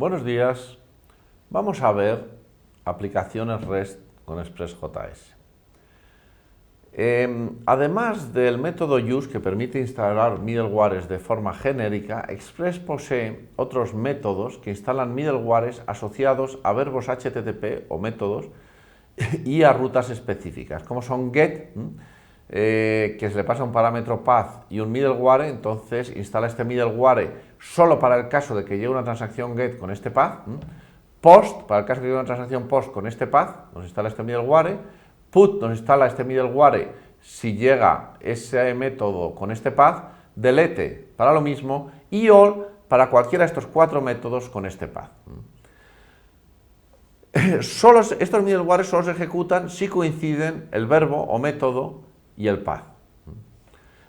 Buenos días. Vamos a ver aplicaciones REST con ExpressJS. Además del método use que permite instalar middlewares de forma genérica, Express posee otros métodos que instalan middlewares asociados a verbos HTTP o métodos y a rutas específicas, como son get, que se le pasa un parámetro path y un middleware. Entonces instala este middleware solo para el caso de que llegue una transacción get con este path, post, para el caso de que llegue una transacción post con este path, nos instala este middleware, put nos instala este middleware si llega ese método con este path, delete para lo mismo y all para cualquiera de estos cuatro métodos con este path. Estos middlewares solo se ejecutan si coinciden el verbo o método y el path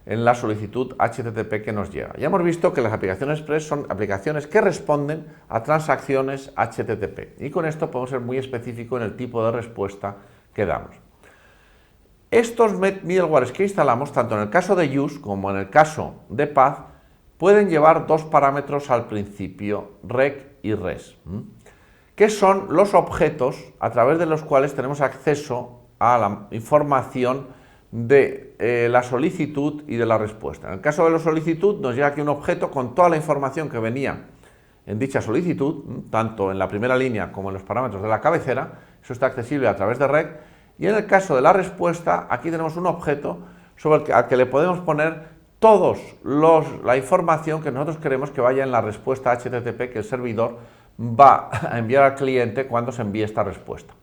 en la solicitud HTTP que nos llega. Ya hemos visto que las aplicaciones Express son aplicaciones que responden a transacciones HTTP y con esto podemos ser muy específicos en el tipo de respuesta que damos. Estos middlewares que instalamos, tanto en el caso de use como en el caso de path, pueden llevar dos parámetros al principio, rec y res, que son los objetos a través de los cuales tenemos acceso a la información de la solicitud y de la respuesta. En el caso de la solicitud nos llega aquí un objeto con toda la información que venía en dicha solicitud, tanto en la primera línea como en los parámetros de la cabecera. Eso está accesible a través de rec. Y en el caso de la respuesta, aquí tenemos un objeto al que le podemos poner toda la información que nosotros queremos que vaya en la respuesta HTTP que el servidor va a enviar al cliente cuando se envíe esta respuesta.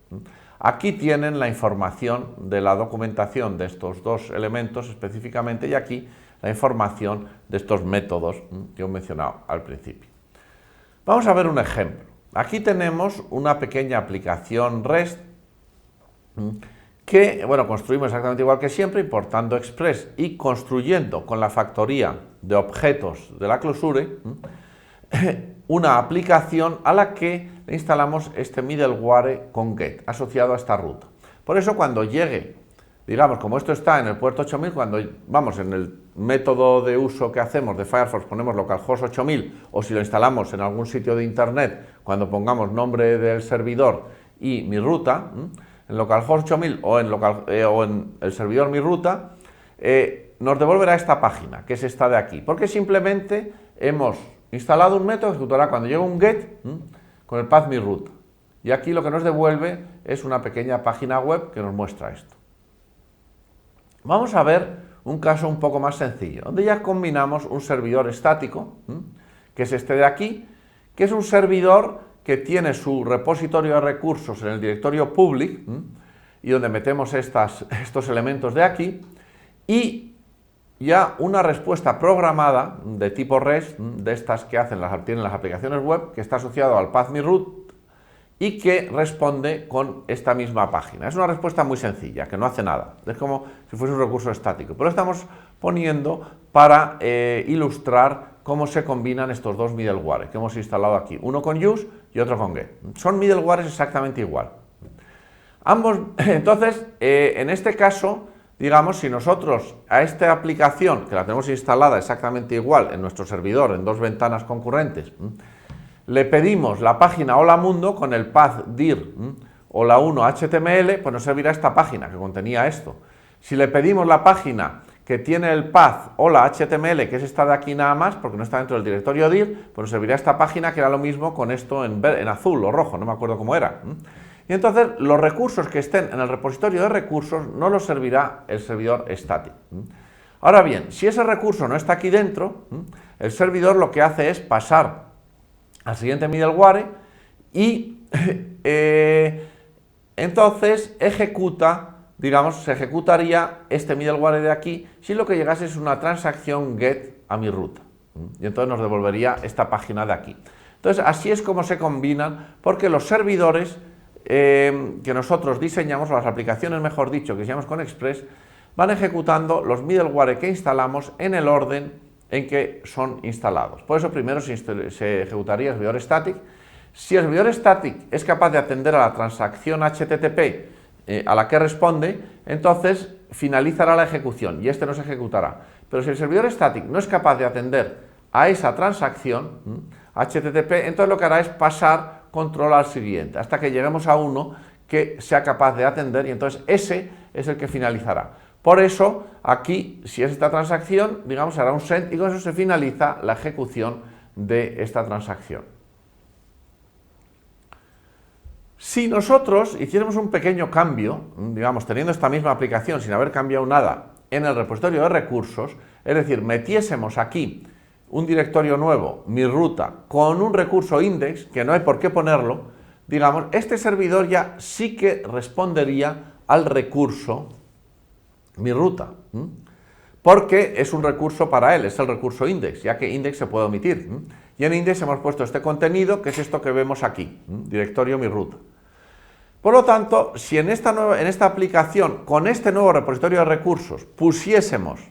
Aquí tienen la información de la documentación de estos dos elementos específicamente y aquí la información de estos métodos que he mencionado al principio. Vamos a ver un ejemplo. Aquí tenemos una pequeña aplicación REST que, construimos exactamente igual que siempre, importando Express y construyendo con la factoría de objetos de la Closure una aplicación a la que le instalamos este middleware con get asociado a esta ruta. Por eso cuando llegue, digamos, como esto está en el puerto 8000, cuando vamos en el método de uso que hacemos de Firefox ponemos localhost 8000, o si lo instalamos en algún sitio de internet, cuando pongamos nombre del servidor y mi ruta, en localhost 8000 o en el servidor mi ruta, nos devolverá esta página, que es esta de aquí, porque simplemente hemos instalado un método que ejecutará cuando llegue un get con el path mi ruta. Y aquí lo que nos devuelve es una pequeña página web que nos muestra esto. Vamos a ver un caso un poco más sencillo, donde ya combinamos un servidor estático, que es este de aquí, que es un servidor que tiene su repositorio de recursos en el directorio public, y donde metemos estos elementos de aquí, y ya una respuesta programada de tipo REST, de estas que tienen las aplicaciones web, que está asociado al path my root y que responde con esta misma página. Es una respuesta muy sencilla, que no hace nada, es como si fuese un recurso estático, pero lo estamos poniendo para ilustrar cómo se combinan estos dos middlewares que hemos instalado aquí, uno con use y otro con get. Son middlewares exactamente igual. Ambos, entonces, en este caso, digamos, si nosotros a esta aplicación, que la tenemos instalada exactamente igual en nuestro servidor, en dos ventanas concurrentes, le pedimos la página hola mundo con el path dir hola 1 HTML, pues nos servirá esta página que contenía esto. Si le pedimos la página que tiene el path hola HTML, que es esta de aquí nada más, porque no está dentro del directorio dir, pues nos servirá esta página que era lo mismo con esto en azul o rojo, no me acuerdo cómo era. Y entonces los recursos que estén en el repositorio de recursos no los servirá el servidor estático. Ahora bien, si ese recurso no está aquí dentro, el servidor lo que hace es pasar al siguiente middleware y entonces se ejecutaría este middleware de aquí si lo que llegase es una transacción get a mi ruta. Y entonces nos devolvería esta página de aquí. Entonces así es como se combinan, porque los servidores que nosotros diseñamos, o las aplicaciones mejor dicho, que diseñamos con Express, van ejecutando los middleware que instalamos en el orden en que son instalados. Por eso primero se ejecutaría el servidor static. Si el servidor static es capaz de atender a la transacción HTTP a la que responde, entonces finalizará la ejecución y este no se ejecutará. Pero si el servidor static no es capaz de atender a esa transacción, HTTP, entonces lo que hará es pasar control al siguiente, hasta que lleguemos a uno que sea capaz de atender y entonces ese es el que finalizará. Por eso, aquí, si es esta transacción, digamos, hará un send y con eso se finaliza la ejecución de esta transacción. Si nosotros hiciéramos un pequeño cambio, digamos, teniendo esta misma aplicación sin haber cambiado nada en el repositorio de recursos, es decir, metiésemos aquí un directorio nuevo, mi ruta, con un recurso index, que no hay por qué ponerlo, digamos, este servidor ya sí que respondería al recurso mi ruta, porque es un recurso para él, es el recurso index, ya que index se puede omitir. Y en index hemos puesto este contenido, que es esto que vemos aquí, directorio mi ruta. Por lo tanto, si en esta aplicación, con este nuevo repositorio de recursos, pusiésemos,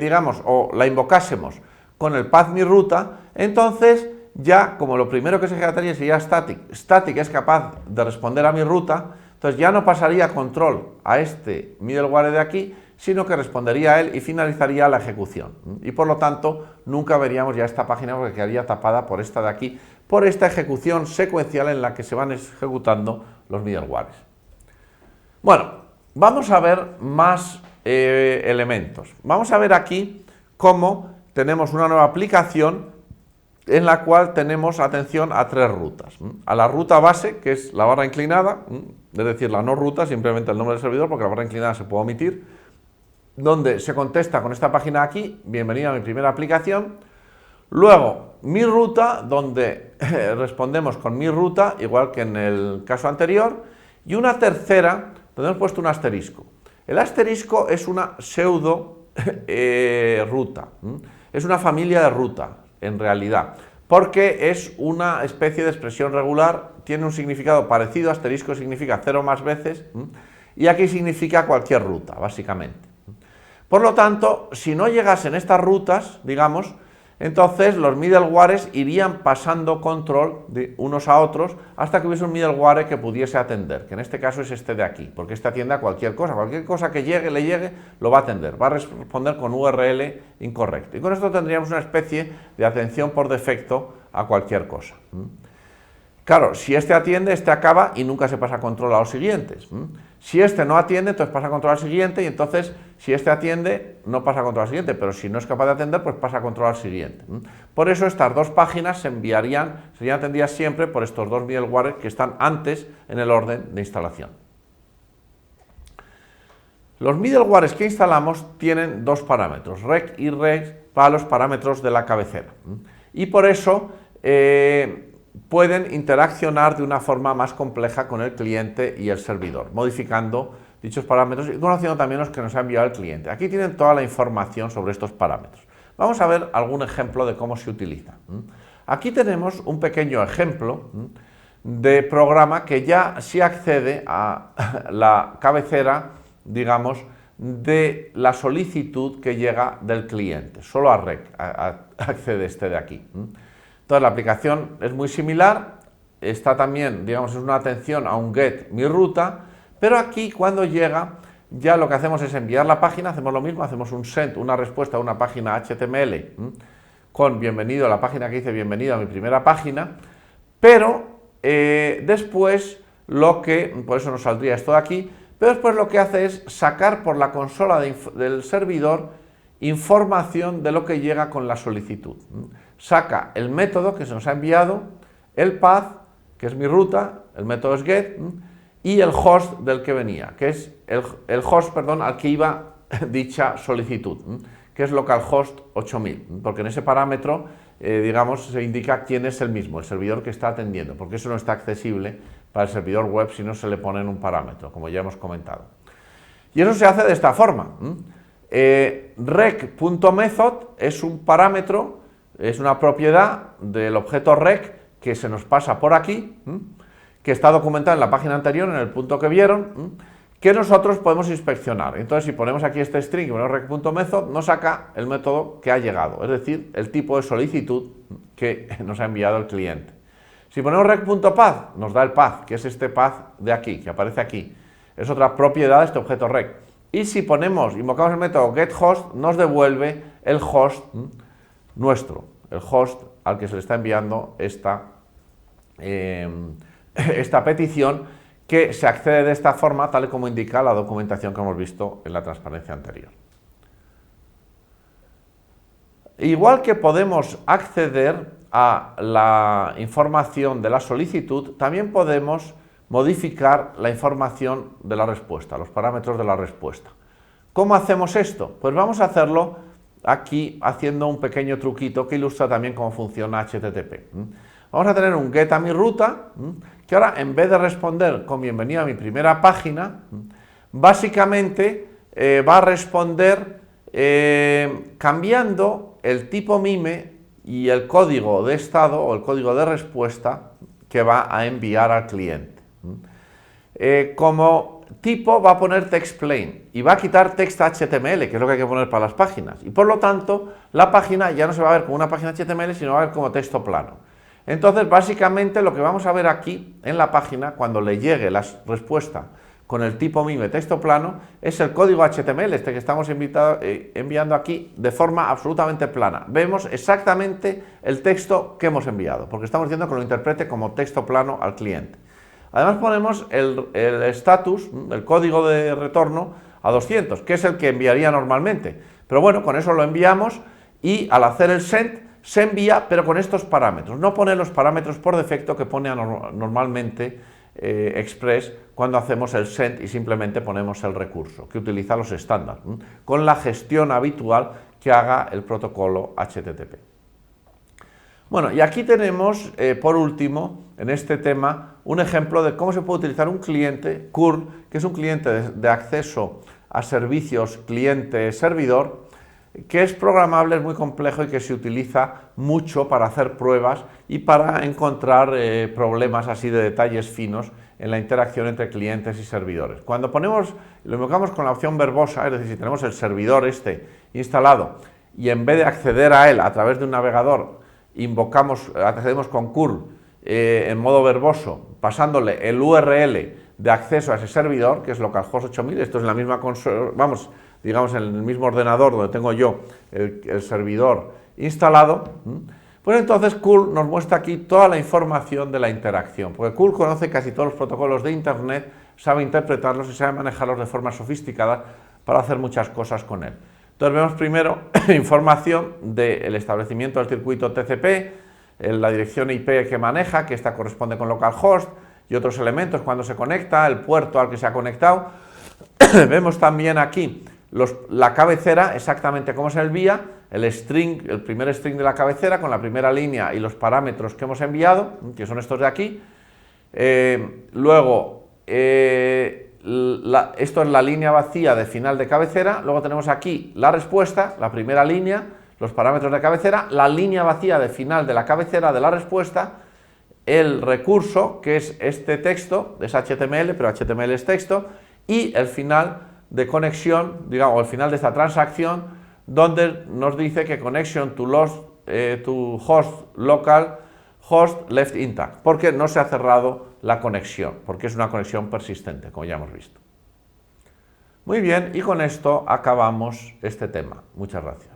digamos, o la invocásemos con el path mi ruta, entonces ya, como lo primero que se ejecutaría sería static, static es capaz de responder a mi ruta, entonces ya no pasaría control a este middleware de aquí, sino que respondería a él y finalizaría la ejecución. Y por lo tanto, nunca veríamos ya esta página porque quedaría tapada por esta de aquí, por esta ejecución secuencial en la que se van ejecutando los middlewares. Bueno, vamos a ver más elementos. Vamos a ver aquí cómo tenemos una nueva aplicación en la cual tenemos atención a tres rutas. A la ruta base, que es la barra inclinada, es decir, la no ruta, simplemente el nombre del servidor, porque la barra inclinada se puede omitir, donde se contesta con esta página de aquí, bienvenido a mi primera aplicación. Luego, mi ruta, donde respondemos con mi ruta, igual que en el caso anterior, y una tercera, donde hemos puesto un asterisco. El asterisco es una pseudo ruta, es una familia de ruta, en realidad, porque es una especie de expresión regular, tiene un significado parecido, asterisco significa 0 más veces, y aquí significa cualquier ruta, básicamente. Por lo tanto, si no llegasen estas rutas, digamos, entonces los middlewares irían pasando control de unos a otros hasta que hubiese un middleware que pudiese atender, que en este caso es este de aquí, porque este atiende a cualquier cosa que le llegue, lo va a atender, va a responder con URL incorrecto. Y con esto tendríamos una especie de atención por defecto a cualquier cosa. Claro, si este atiende, este acaba y nunca se pasa control a los siguientes. Si este no atiende, entonces pasa control al siguiente y entonces si este atiende, no pasa control al siguiente, pero si no es capaz de atender, pues pasa control al siguiente. Por eso estas dos páginas serían atendidas siempre por estos dos middleware que están antes en el orden de instalación. Los middlewares que instalamos tienen dos parámetros, rec y reg, para los parámetros de la cabecera. Y por eso pueden interaccionar de una forma más compleja con el cliente y el servidor, modificando dichos parámetros y conociendo también los que nos ha enviado el cliente. Aquí tienen toda la información sobre estos parámetros. Vamos a ver algún ejemplo de cómo se utiliza. Aquí tenemos un pequeño ejemplo de programa que ya sí accede a la cabecera, digamos, de la solicitud que llega del cliente. Solo a rec accede este de aquí. Entonces la aplicación es muy similar, está también, digamos, es una atención a un get mi ruta, pero aquí cuando llega ya lo que hacemos es enviar la página, hacemos lo mismo, hacemos un send, una respuesta a una página HTML con bienvenido a la página que dice bienvenido a mi primera página, pero después por eso nos saldría esto de aquí, pero después lo que hace es sacar por la consola del servidor información de lo que llega con la solicitud. Saca el método que se nos ha enviado, el path, que es mi ruta, el método es get, y el host del que venía, que es el host, perdón, al que iba dicha solicitud, que es localhost 8000, porque en ese parámetro, digamos, se indica quién es el mismo, el servidor que está atendiendo, porque eso no está accesible para el servidor web si no se le pone en un parámetro, como ya hemos comentado. Y eso se hace de esta forma. Rec.method es un parámetro, es una propiedad del objeto rec que se nos pasa por aquí, que está documentado en la página anterior, en el punto que vieron, que nosotros podemos inspeccionar. Entonces, si ponemos aquí este string y ponemos rec.method, nos saca el método que ha llegado, es decir, el tipo de solicitud que nos ha enviado el cliente. Si ponemos rec.path, nos da el path, que es este path de aquí, que aparece aquí. Es otra propiedad de este objeto rec. Y si invocamos el método getHost, nos devuelve el host nuestro, el host al que se le está enviando esta petición, que se accede de esta forma, tal y como indica la documentación que hemos visto en la transparencia anterior. Igual que podemos acceder a la información de la solicitud, también podemos modificar la información de la respuesta, los parámetros de la respuesta. ¿Cómo hacemos esto? Pues vamos a hacerlo aquí haciendo un pequeño truquito que ilustra también cómo funciona HTTP. Vamos a tener un get a mi ruta, que ahora en vez de responder con bienvenido a mi primera página, básicamente va a responder cambiando el tipo MIME y el código de estado o el código de respuesta que va a enviar al cliente. Como tipo va a poner TextPlain y va a quitar text HTML, que es lo que hay que poner para las páginas, y por lo tanto la página ya no se va a ver como una página HTML, sino va a ver como texto plano. Entonces, básicamente lo que vamos a ver aquí en la página, cuando le llegue la respuesta con el tipo MIME texto plano, es el código HTML, este que estamos enviando aquí de forma absolutamente plana. Vemos exactamente el texto que hemos enviado, porque estamos diciendo que lo interprete como texto plano al cliente. Además ponemos el status, el código de retorno a 200, que es el que enviaría normalmente. Pero bueno, con eso lo enviamos y al hacer el send se envía, pero con estos parámetros. No pone los parámetros por defecto que pone normalmente Express cuando hacemos el send y simplemente ponemos el recurso, que utiliza los estándar, con la gestión habitual que haga el protocolo HTTP. Bueno, y aquí tenemos, por último, en este tema, un ejemplo de cómo se puede utilizar un cliente, curl, que es un cliente de acceso a servicios cliente-servidor, que es programable, es muy complejo y que se utiliza mucho para hacer pruebas y para encontrar problemas así de detalles finos en la interacción entre clientes y servidores. Cuando lo invocamos con la opción verbosa, es decir, si tenemos el servidor este instalado y en vez de acceder a él a través de un navegador, accedemos con curl en modo verboso, pasándole el URL de acceso a ese servidor, que es localhost 8000, esto es en la misma consola, digamos en el mismo ordenador donde tengo yo el servidor instalado, pues entonces curl nos muestra aquí toda la información de la interacción, porque curl conoce casi todos los protocolos de Internet, sabe interpretarlos y sabe manejarlos de forma sofisticada para hacer muchas cosas con él. Entonces vemos primero información del establecimiento del circuito TCP, la dirección IP que maneja, que esta corresponde con localhost, y otros elementos, cuando se conecta, el puerto al que se ha conectado. Vemos también aquí la cabecera, exactamente cómo se envía, el primer string de la cabecera con la primera línea y los parámetros que hemos enviado, que son estos de aquí. Luego, esto es la línea vacía de final de cabecera. Luego tenemos aquí la respuesta, la primera línea, los parámetros de cabecera, la línea vacía de final de la cabecera de la respuesta, el recurso, que es este texto, es HTML, pero HTML es texto, y el final de conexión, digamos, el final de esta transacción, donde nos dice que connection to host local host left intact, porque no se ha cerrado la conexión, porque es una conexión persistente, como ya hemos visto. Muy bien, y con esto acabamos este tema. Muchas gracias.